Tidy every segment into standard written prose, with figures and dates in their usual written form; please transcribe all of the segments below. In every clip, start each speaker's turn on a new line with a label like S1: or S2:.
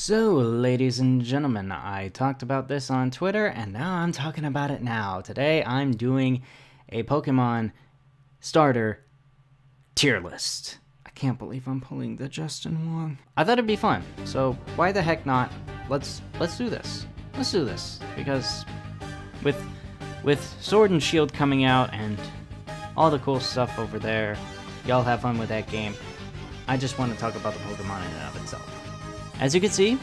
S1: So, ladies and gentlemen, I talked about this on Twitter, and now I'm talking about it now. Today, I'm doing a Pokemon starter tier list. I can't believe I'm pulling the Justin one. I thought it'd be fun, so why the heck not? Let's do this. Let's do this, because with Sword and Shield coming out and all the cool stuff over there, y'all have fun with that game. I just want to talk about the Pokemon in and of itself. As you can see,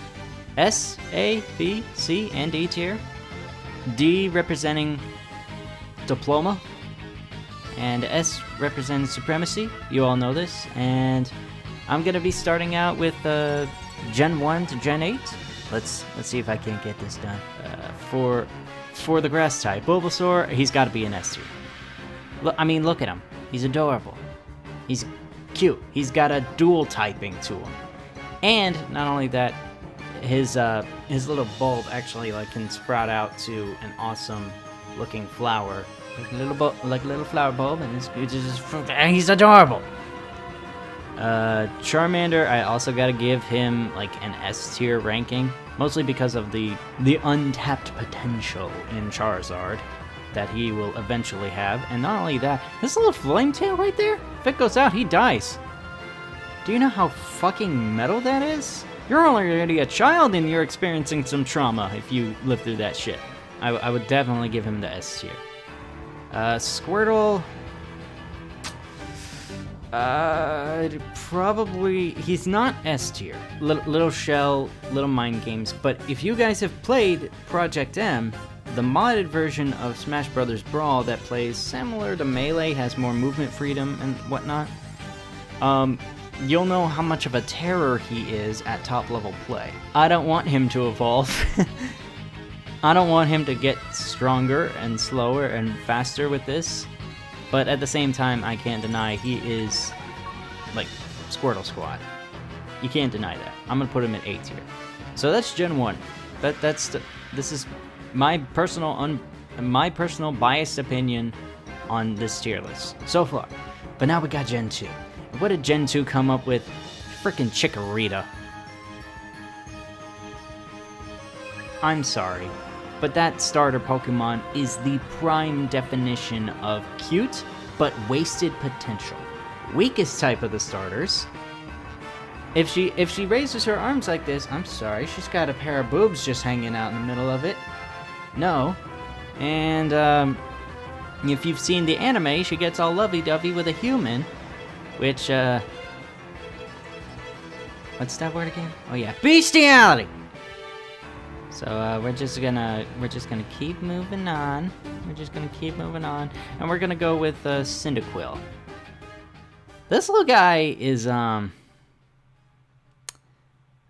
S1: S, A, B, C, and D tier. D representing Diploma, and S representing Supremacy. You all know this, and I'm gonna be starting out with Gen 1 to Gen 8. Let's see if I can get this done. For the Grass type, Bulbasaur, he's got to be an S tier. Look at him. He's adorable. He's cute. He's got a dual typing to him. And not only that, his little bulb actually can sprout out to an awesome looking flower, like a little flower bulb, and he's adorable. Charmander, I also gotta give him an S tier ranking, mostly because of the untapped potential in Charizard that he will eventually have. And not only that, this little flame tail right there, if it goes out, he dies. Do you know how fucking metal that is? You're already a child and you're experiencing some trauma if you live through that shit. I would definitely give him the S tier. Squirtle... probably... He's not S tier. Little shell, little mind games, but if you guys have played Project M, the modded version of Smash Bros. Brawl that plays similar to Melee, has more movement freedom and whatnot, you'll know how much of a terror he is at top level play. I don't want him to evolve. I don't want him to get stronger and slower and faster with this, but at the same time, I can't deny he is Squirtle Squad. You can't deny that. I'm gonna put him at A tier. So that's Gen 1. This is my personal biased opinion on this tier list so far. But now we got Gen 2. What did Gen 2 come up with? Frickin' Chikorita. I'm sorry, but that starter Pokemon is the prime definition of cute, but wasted potential. Weakest type of the starters. If she raises her arms like this, I'm sorry, she's got a pair of boobs just hanging out in the middle of it. No. And, if you've seen the anime, she gets all lovey-dovey with a human. Which, what's that word again? Oh yeah, bestiality! So, we're just gonna keep moving on. And we're gonna go with, Cyndaquil. This little guy is, oh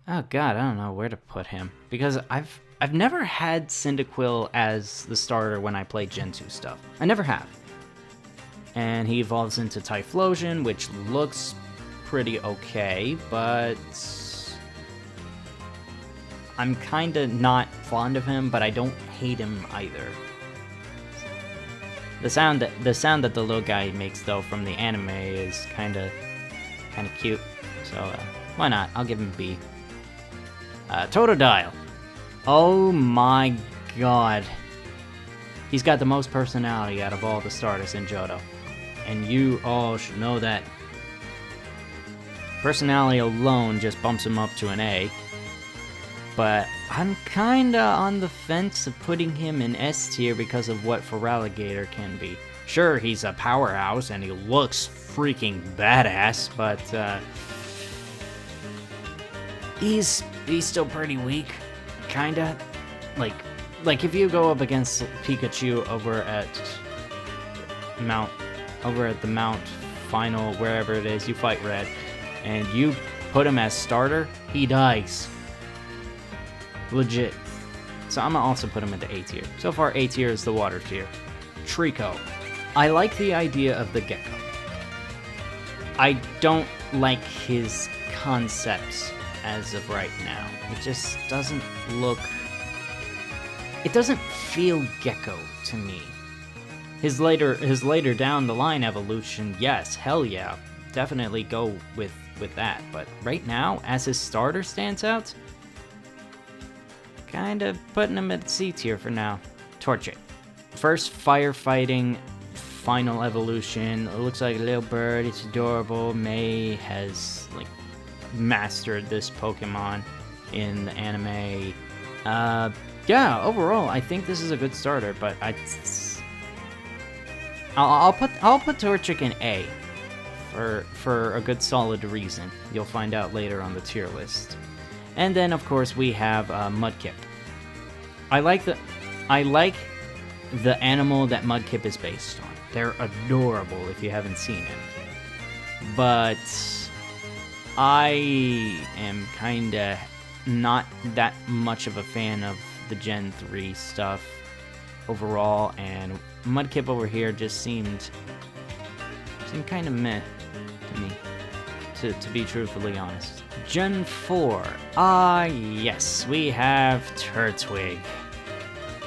S1: god, I don't know where to put him. Because I've never had Cyndaquil as the starter when I play Gen 2 stuff. I never have. And he evolves into Typhlosion, which looks pretty okay, but I'm kinda not fond of him, but I don't hate him either. The sound that the little guy makes though from the anime is kinda cute, so why not? I'll give him B. Totodile. Oh my god. He's got the most personality out of all the starters in Johto. And you all should know that. Personality alone just bumps him up to an A. But I'm kinda on the fence of putting him in S tier because of what Feraligatr can be. Sure, he's a powerhouse and he looks freaking badass, but he's still pretty weak. Kinda. Like if you go up against Pikachu over at the Mount Final, wherever it is, you fight Red, and you put him as starter, he dies. Legit. So I'm gonna also put him into A tier. So far, A tier is the water tier. Trico. I like the idea of the gecko. I don't like his concepts as of right now. It just doesn't look... It doesn't feel gecko to me. His later down the line evolution, yes, hell yeah, definitely go with that. But right now, as his starter stands out, kind of putting him at C tier for now. Torchic. First firefighting final evolution. It looks like a little bird. It's adorable. May has like mastered this Pokemon in the anime. Yeah, overall, I think this is a good starter, but I'll put Torchic in A for a good solid reason. You'll find out later on the tier list. And then of course we have Mudkip. I like the animal that Mudkip is based on. They're adorable if you haven't seen it. But I am kinda not that much of a fan of the Gen 3 stuff overall, and Mudkip over here just seemed kind of meh to me, to be truthfully honest. Gen 4. Yes, we have Turtwig.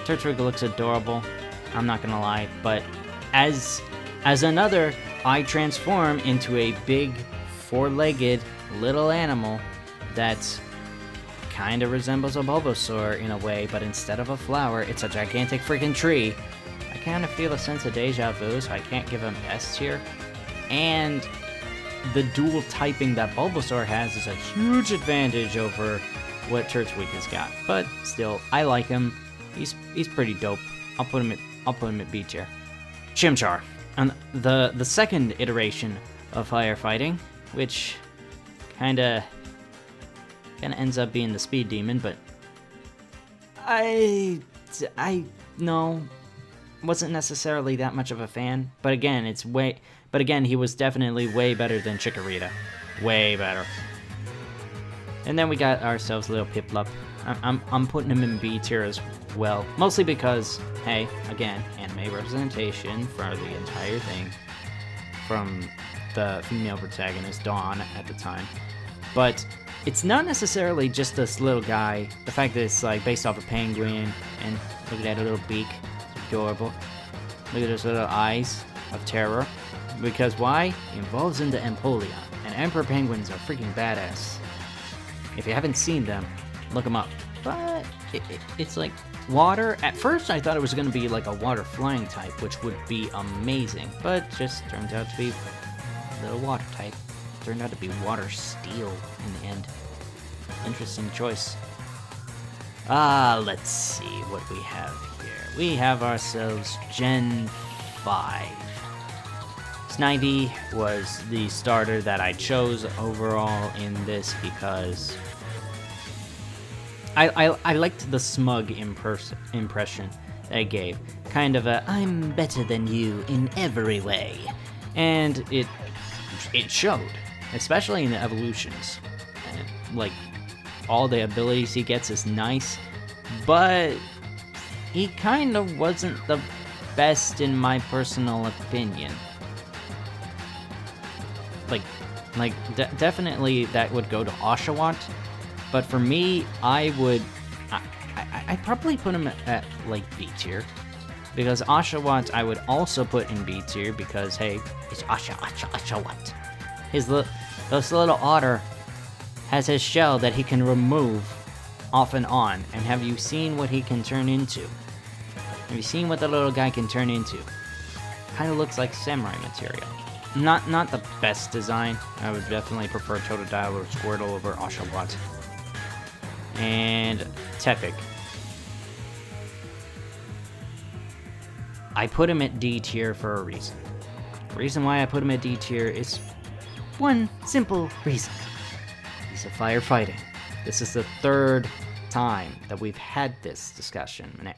S1: Turtwig looks adorable, I'm not gonna lie, but as another, I transform into a big, four-legged little animal that kind of resembles a Bulbasaur in a way, but instead of a flower, it's a gigantic freaking tree. I kind of feel a sense of deja vu, so I can't give him S tier. And the dual typing that Bulbasaur has is a huge advantage over what Turtwig has got. But still, I like him. He's pretty dope. I'll put him at B tier. Chimchar, and the second iteration of firefighting, which kinda ends up being the speed demon, but I wasn't necessarily that much of a fan. But again, he was definitely way better than Chikorita. Way better. And then we got ourselves a little Piplup. I'm putting him in B tier as well, mostly because, hey, again, anime representation for the entire thing, from the female protagonist Dawn at the time. But it's not necessarily just this little guy. The fact that it's like based off a penguin, and look at that little beak, it's adorable. Look at those little eyes of terror. Because why? It evolves into Empoleon, and Emperor penguins are freaking badass. If you haven't seen them, look them up. But it's like water. At first I thought it was going to be like a water flying type, which would be amazing, but just turned out to be a little water type. Turned out to be water steel in the end. Interesting choice. Let's see what we have here. We have ourselves Gen 5. Snivy was the starter that I chose overall in this because I liked the smug impression it gave. Kind of a, I'm better than you in every way. And it showed, especially in the evolutions. And, like, all the abilities he gets is nice, but he kind of wasn't the best in my personal opinion. Definitely that would go to Oshawott, but for me, I'd probably put him at like B tier, because Oshawott I would also put in B tier because, hey, it's Oshawott. This little otter has his shell that he can remove off and on, and have you seen what he can turn into? Have you seen what the little guy can turn into? Kind of looks like samurai material. Not the best design. I would definitely prefer Totodile or Squirtle over Oshawott. And Tepig. I put him at D tier for a reason. The reason why I put him at D tier is one simple reason. He's a firefighting. This is the third time that we've had this discussion.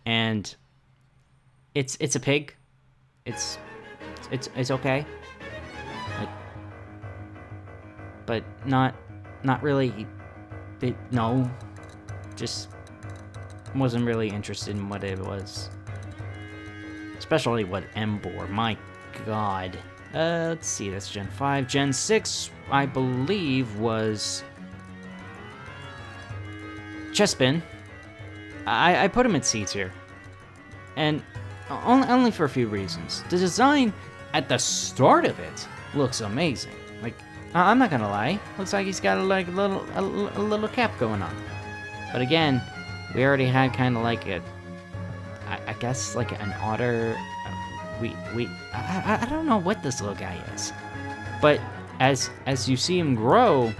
S1: And it's a pig. It's okay. But not really. No. Just wasn't really interested in what it was. Especially what Embor. My god. Let's see, that's Gen 5. Gen 6, I believe, was Chespin. I put him at C tier. And only for a few reasons. The design at the start of it looks amazing. Like, I'm not gonna lie, looks like he's got a little cap going on. But again, we already had kind of like I guess like an otter. I don't know what this little guy is, but as you see him grow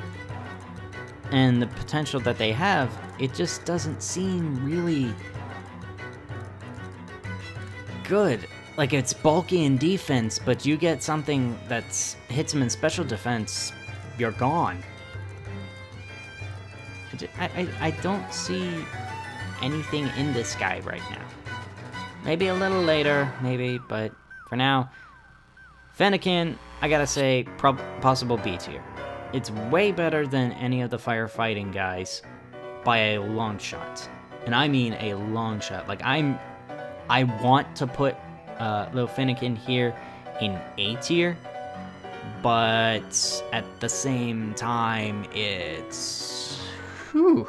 S1: and the potential that they have, it just doesn't seem really good. Like, it's bulky in defense, but you get something that's hits him in special defense, you're gone. I don't see anything in this guy right now. Maybe a little later, maybe, but for now, Fennekin, I gotta say, possible B tier. It's way better than any of the firefighting guys by a long shot. And I mean a long shot. Like, I want to put Lil Fennekin here in A tier, but at the same time, it's... Whew.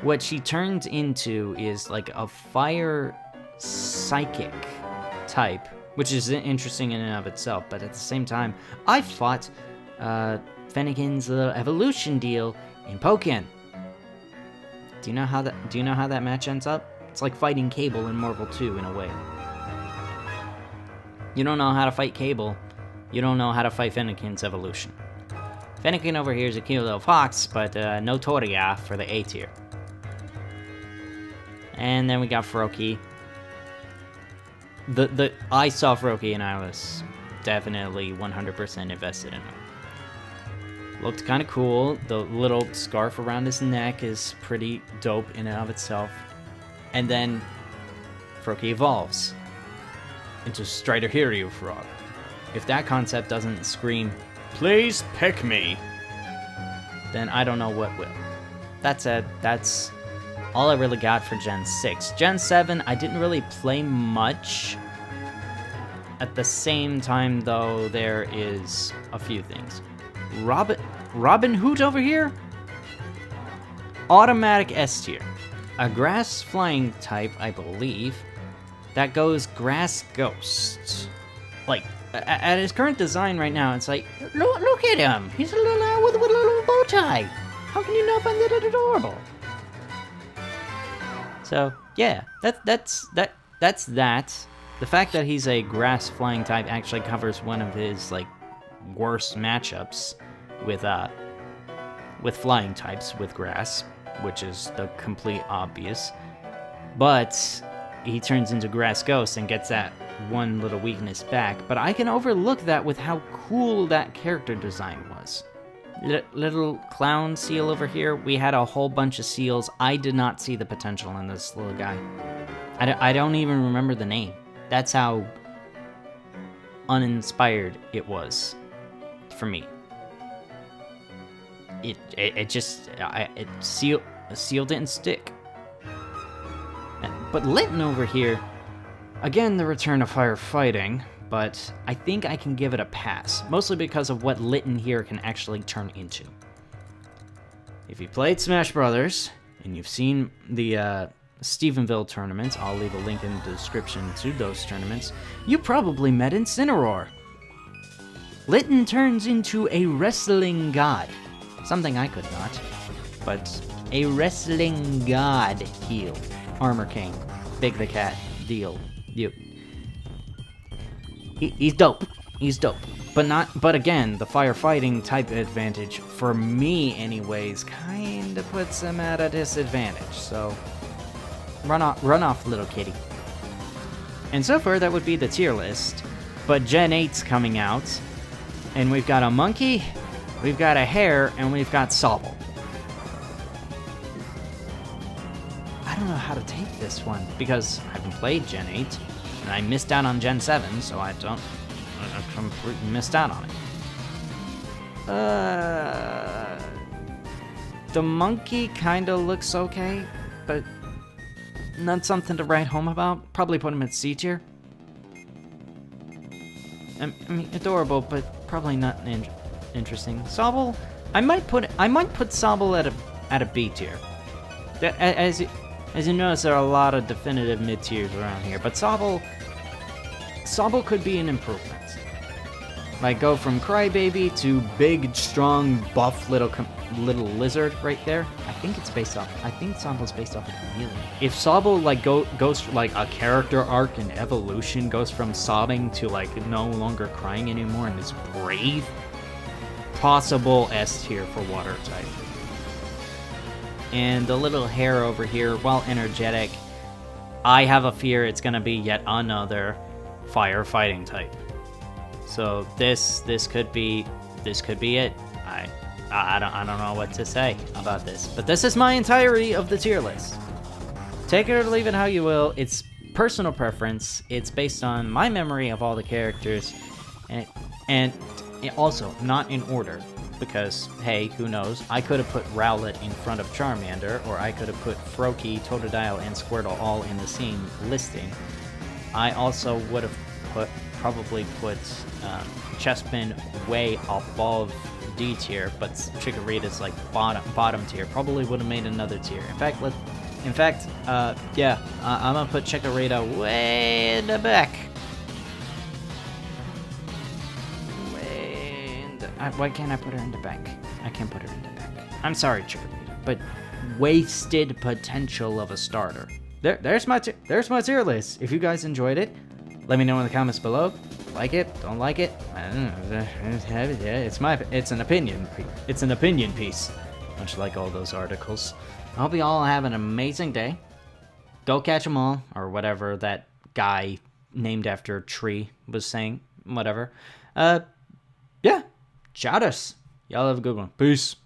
S1: What she turns into is like a fire psychic type, which is interesting in and of itself, but at the same time, I fought Fennekin's little evolution deal in Pokken. Do you know how that match ends up? It's like fighting Cable in Marvel 2 in a way. You don't know how to fight Cable, you don't know how to fight Fennekin's evolution. Fennekin over here is a cute little fox, but no Toria for the A tier. And then we got Froakie. I saw Froakie and I was definitely 100% invested in him. Looked kind of cool. The little scarf around his neck is pretty dope in and of itself. And then Froakie evolves into Strider Hiryu Frog. If that concept doesn't scream, "Please pick me," then I don't know what will. That said, that's all I really got for Gen 6. Gen 7, I didn't really play much. At the same time, though, there is a few things. Robin Hood over here? Automatic S tier. A grass flying type, I believe, that goes Grass Ghost. Like, at his current design right now, it's like, look at him! He's a little owl with a little bow tie! How can you not find that adorable? So, yeah, that's that. The fact that he's a grass flying type actually covers one of his, like, worst matchups with flying types with grass, which is the complete obvious. But he turns into Grass Ghost and gets that one little weakness back. But I can overlook that with how cool that character design was. Little clown seal over here. We had a whole bunch of seals. I did not see the potential in this little guy. I don't even remember the name. That's how uninspired it was for me. Seal didn't stick. But Litten over here, again, the return of firefighting, but I think I can give it a pass, mostly because of what Litten here can actually turn into. If you played Smash Brothers, and you've seen the Stephenville tournaments, I'll leave a link in the description to those tournaments, you probably met Incineroar. Litten turns into a wrestling god. Something I could not, but a wrestling god heel. Armor King, Big the Cat, deal. He's dope. He's dope. But again, the firefighting type advantage, for me anyways, kinda puts him at a disadvantage, so run off, little kitty. And so far, that would be the tier list, but Gen 8's coming out, and we've got a monkey, we've got a hare, and we've got Sobble. I don't know how to take this one, because I haven't played Gen 8, and I missed out on Gen 7, so I completely missed out on it. The monkey kinda looks okay, but not something to write home about. Probably put him at C tier. I mean, adorable, but probably not interesting. Sobble, I might put Sobble at a B tier. As you notice, there are a lot of definitive mid tiers around here, but Sobble could be an improvement. Like, go from crybaby to big, strong, buff little lizard right there. I think Sabo's based off of a chameleon. If Sabo like goes for, like, a character arc and evolution, goes from sobbing to like no longer crying anymore and is brave, possible S tier for water type. And the little hair over here, while energetic, I have a fear it's gonna be yet another firefighting type. So this could be it. I don't know what to say about this, but this is my entirety of the tier list. Take it or leave it how you will. It's personal preference. It's based on my memory of all the characters, and also not in order. Because, hey, who knows? I could have put Rowlet in front of Charmander, or I could have put Froakie, Totodile, and Squirtle all in the same listing. I also would have probably put Chespin way above D tier, but Chikorita's like bottom tier. Probably would have made another tier. In fact, yeah, I'm gonna put Chikorita way in the back. Why can't I put her in the back? I can't put her in the back. I'm sorry, Chikorita, but wasted potential of a starter. There's my tier list. If you guys enjoyed it, let me know in the comments below. Like it, don't like it. I don't know. It's an opinion. It's an opinion piece, much like all those articles. I hope you all have an amazing day. Go catch 'em all, or whatever that guy named after a tree was saying. Whatever. Yeah. Shout us. Y'all have a good one. Peace.